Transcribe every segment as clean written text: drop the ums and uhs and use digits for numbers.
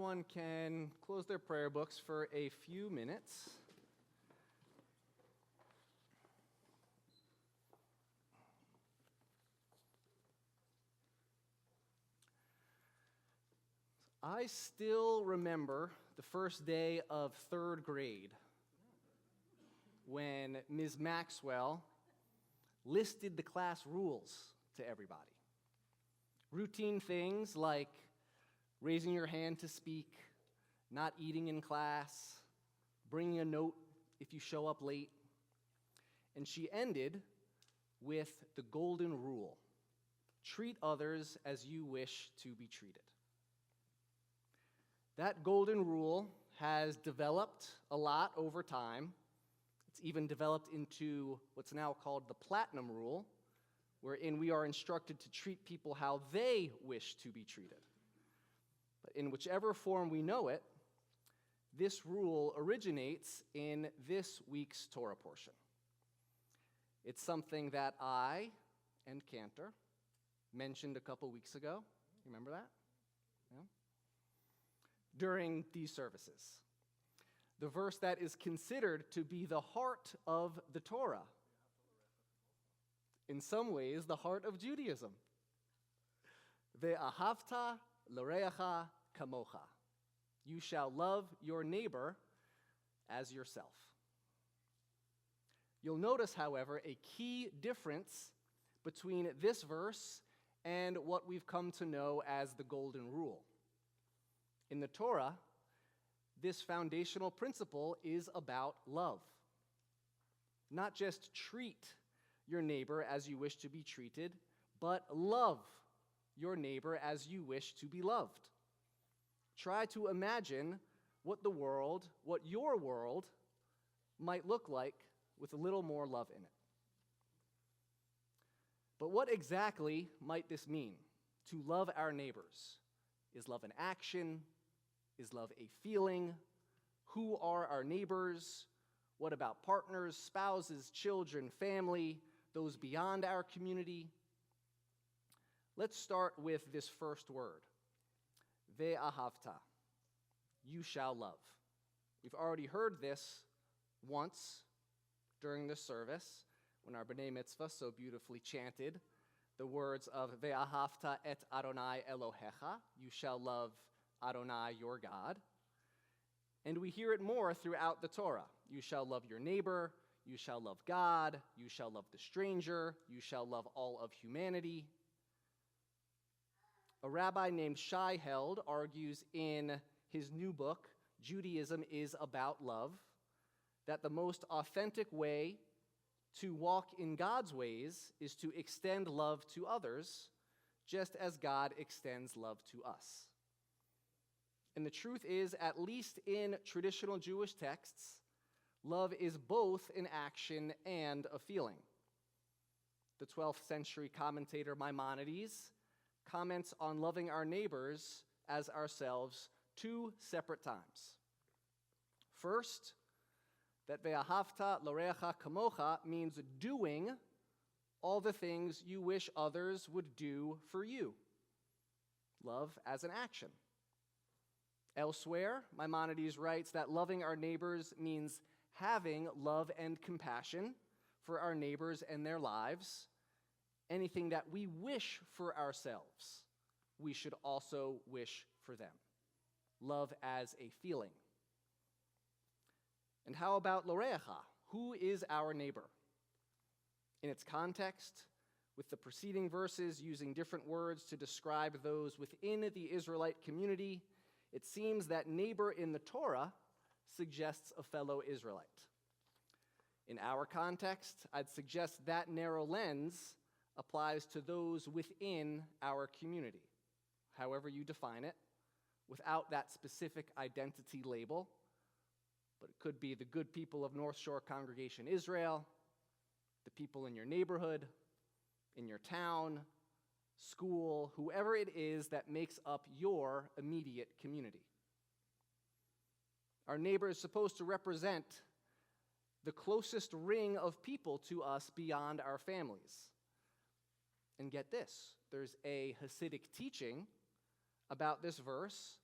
everyone can close their prayer books for a few minutes. I still remember the first day of third grade when Ms. Maxwell listed the class rules to everybody. Routine things like raising your hand to speak, not eating in class, bringing a note if you show up late. And she ended with the golden rule: treat others as you wish to be treated. That golden rule has developed a lot over time. It's even developed into what's now called the platinum rule, wherein we are instructed to treat people how they wish to be treated. But in whichever form we know it, this rule originates in this week's Torah portion. It's something that I and Cantor mentioned a couple weeks ago. Remember that? Yeah? During these services. The verse that is considered to be the heart of the Torah. In some ways, the heart of Judaism. Ve'ahavta l'reacha kamocha. You shall love your neighbor as yourself. You'll notice, however, a key difference between this verse and what we've come to know as the Golden Rule. In the Torah, this foundational principle is about love. Not just treat your neighbor as you wish to be treated, but love your neighbor as you wish to be loved. Try to imagine what your world might look like with a little more love in it. But what exactly might this mean? To love our neighbors? Is love an action? Is love a feeling? Who are our neighbors? What about partners, spouses, children, family, those beyond our community? Let's start with this first word, ve'ahavta. You shall love. We've already heard this once during the service when our B'nai Mitzvah so beautifully chanted the words of ve'ahavta et Adonai Elohecha. You shall love Adonai, your God. And we hear it more throughout the Torah. You shall love your neighbor, you shall love God, you shall love the stranger, you shall love all of humanity. A rabbi named Shai Held argues in his new book, Judaism is About Love, that the most authentic way to walk in God's ways is to extend love to others, just as God extends love to us. And the truth is, at least in traditional Jewish texts, love is both an action and a feeling. The 12th century commentator Maimonides comments on loving our neighbors as ourselves two separate times. First, that ve'ahavta l'reacha kamocha means doing all the things you wish others would do for you. Love as an action. Elsewhere, Maimonides writes that loving our neighbors means having love and compassion for our neighbors and their lives. Anything that we wish for ourselves, we should also wish for them. Love as a feeling. And how about l'reacha? Who is our neighbor? In its context, with the preceding verses using different words to describe those within the Israelite community, it seems that neighbor in the Torah suggests a fellow Israelite. In our context, I'd suggest that narrow lens applies to those within our community, however you define it, without that specific identity label. But it could be the good people of North Shore Congregation Israel, the people in your neighborhood, in your town, school, whoever it is that makes up your immediate community. Our neighbor is supposed to represent the closest ring of people to us beyond our families. And get this, there's a Hasidic teaching about this verse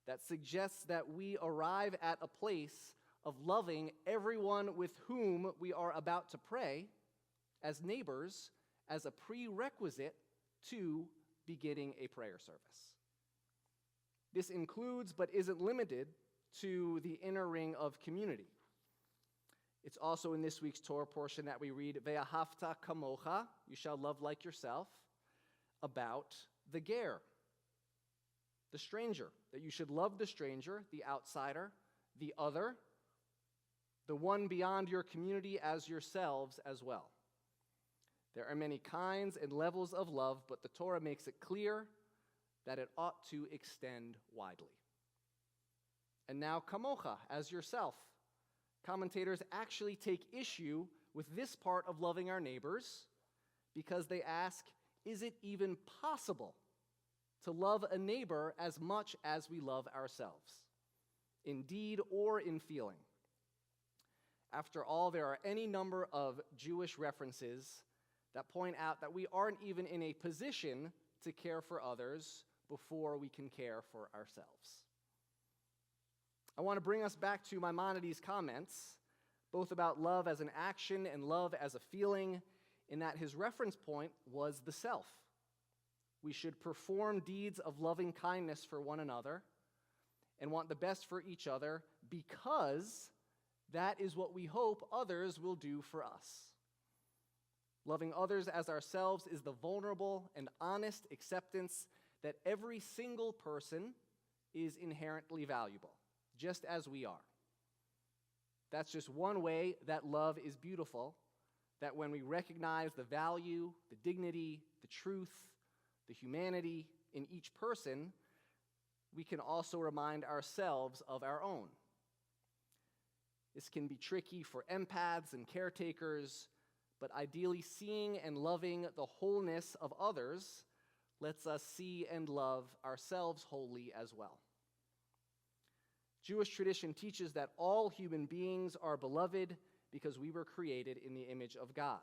that suggests that we arrive at a place of loving everyone with whom we are about to pray as neighbors as a prerequisite to beginning a prayer service. This includes, but isn't limited to, the inner ring of community. It's also in this week's Torah portion that we read, Ve'ahavta kamocha, you shall love like yourself, about the ger, the stranger, that you should love the stranger, the outsider, the other, the one beyond your community as yourselves as well. There are many kinds and levels of love, but the Torah makes it clear that it ought to extend widely. And now, kamocha, as yourself. Commentators actually take issue with this part of loving our neighbors because they ask, is it even possible to love a neighbor as much as we love ourselves, in deed or in feeling? After all, there are any number of Jewish references that point out that we aren't even in a position to care for others before we can care for ourselves. I want to bring us back to Maimonides' comments, both about love as an action and love as a feeling, in that his reference point was the self. We should perform deeds of loving kindness for one another and want the best for each other because that is what we hope others will do for us. Loving others as ourselves is the vulnerable and honest acceptance that every single person is inherently valuable, just as we are. That's just one way that love is beautiful, that when we recognize the value, the dignity, the truth, the humanity in each person, we can also remind ourselves of our own. This can be tricky for empaths and caretakers, but ideally seeing and loving the wholeness of others lets us see and love ourselves wholly as well. Jewish tradition teaches that all human beings are beloved because we were created in the image of God.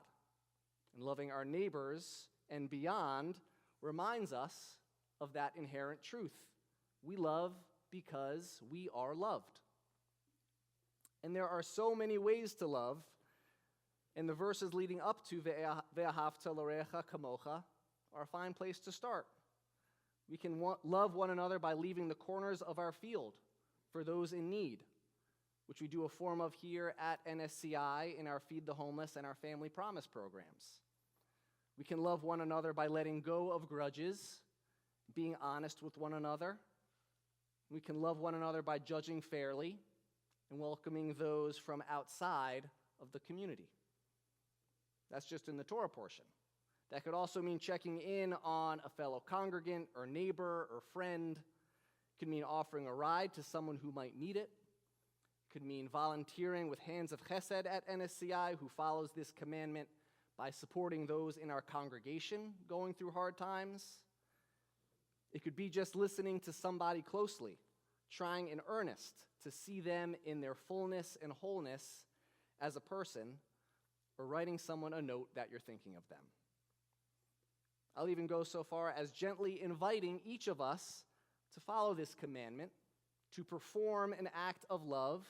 And loving our neighbors and beyond reminds us of that inherent truth. We love because we are loved. And there are so many ways to love, and the verses leading up to Ve'ahavta l'orecha kamocha are a fine place to start. We can love one another by leaving the corners of our field for those in need, which we do a form of here at NSCI in our Feed the Homeless and our Family Promise programs. We can love one another by letting go of grudges, being honest with one another. We can love one another by judging fairly and welcoming those from outside of the community. That's just in the Torah portion. That could also mean checking in on a fellow congregant or neighbor or friend. It could mean offering a ride to someone who might need it. It could mean volunteering with Hands of Chesed at NSCI, who follows this commandment by supporting those in our congregation going through hard times. It could be just listening to somebody closely, trying in earnest to see them in their fullness and wholeness as a person, or writing someone a note that you're thinking of them. I'll even go so far as gently inviting each of us to follow this commandment, to perform an act of love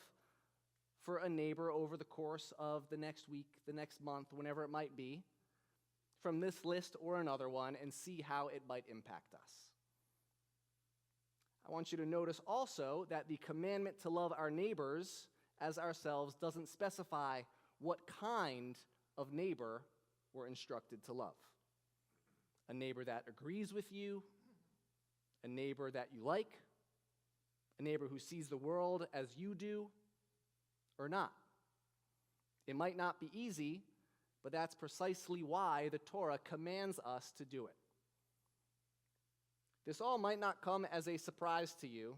for a neighbor over the course of the next week, the next month, whenever it might be, from this list or another one, and see how it might impact us. I want you to notice also that the commandment to love our neighbors as ourselves doesn't specify what kind of neighbor we're instructed to love. A neighbor that agrees with you, a neighbor that you like, a neighbor who sees the world as you do, or not. It might not be easy, but that's precisely why the Torah commands us to do it. This all might not come as a surprise to you.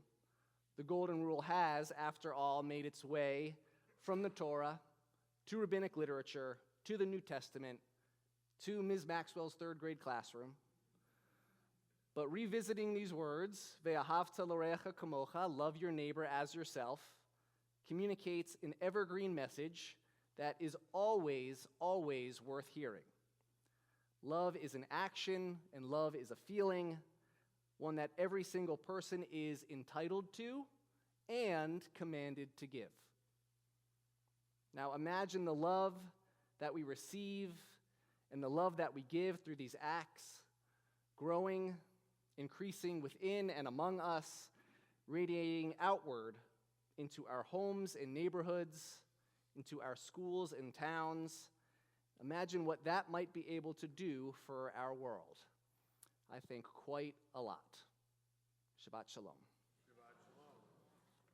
The Golden Rule has, after all, made its way from the Torah to rabbinic literature, to the New Testament, to Ms. Maxwell's third grade classroom. But revisiting these words, Ve'ahavta l'orecha kamocha, love your neighbor as yourself, communicates an evergreen message that is always, always worth hearing. Love is an action, and love is a feeling. one that every single person is entitled to and commanded to give. Now imagine the love that we receive and the love that we give through these acts growing, increasing within and among us, radiating outward into our homes and neighborhoods, into our schools and towns. Imagine what that might be able to do for our world. I think quite a lot. Shabbat Shalom.